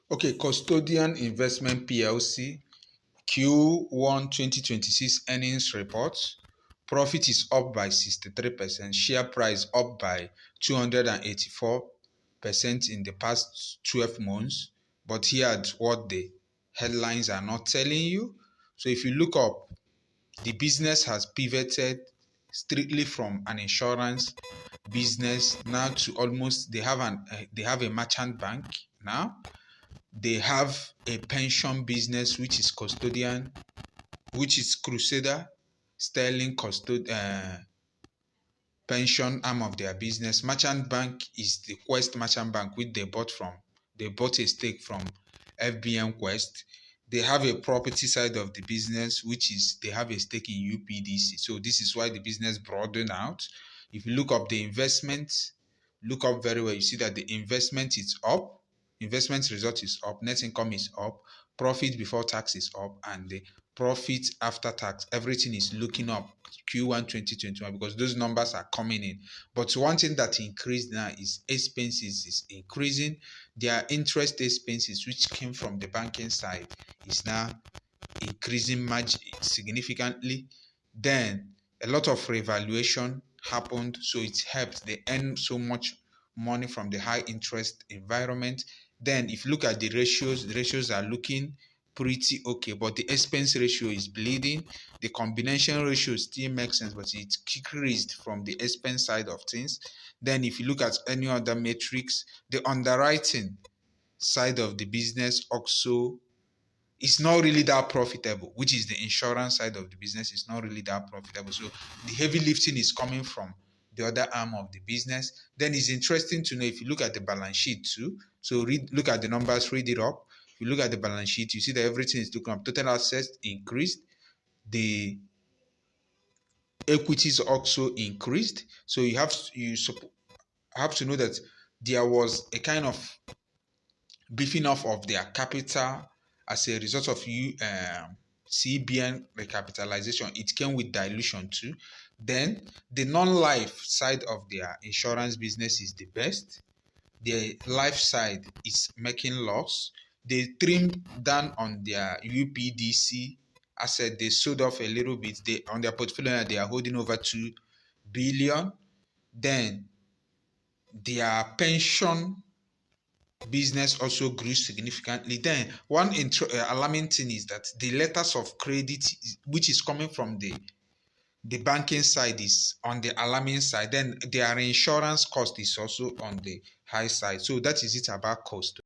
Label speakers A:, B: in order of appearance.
A: Okay, Custodian Investment PLC Q1 2026 earnings report. Profit is up by 63%. Share price up by 284% in the past 12 months. But here at what the headlines are not telling you. So if you look up, the business has pivoted strictly from an insurance business now to almost they have a merchant bank now. They have a pension business which is custodian, which is Crusader Sterling pension arm of their business. Merchant bank is the Quest Merchant Bank, which they bought a stake from FBN Quest. They have a property side of the business, which is they have a stake in UPDC. So this is why the business broadened out. If you look up the investment, look up very well, you see that the investment is up. Investment result is up, net income is up, profit before tax is up, and the profit after tax, everything is looking up Q1 2021 because those numbers are coming in. But one thing that increased now is expenses is increasing. Their interest expenses, which came from the banking side, is now increasing much significantly. Then a lot of revaluation happened, so it helped. They earn so much money from the high interest environment. Then if you look at the ratios are looking pretty okay, but the expense ratio is bleeding. The combination ratio still makes sense, but it's decreased from the expense side of things. Then if you look at any other metrics, the underwriting side of the business also is not really that profitable, which is the insurance side of the business. Is not really that profitable. So the heavy lifting is coming from the other arm of the business. Then it's interesting to know if you look at the balance sheet too. So look at the numbers, read it up. If you look at the balance sheet, you see that everything is looking up. Total assets increased. The equities also increased. So you have to know that there was a kind of beefing off of their capital as a result of CBN recapitalization. It came with dilution too. Then the non-life side of their insurance business is the best. The life side is making loss. They trimmed down on their UPDC asset. They sold off a little bit. On their portfolio, they are holding over 2 billion. Then their pension business also grew significantly. Then one alarming thing is that the letters of credit, which is coming from the banking side, is on the alarming side. Then their insurance cost is also on the high side. So that is it about cost.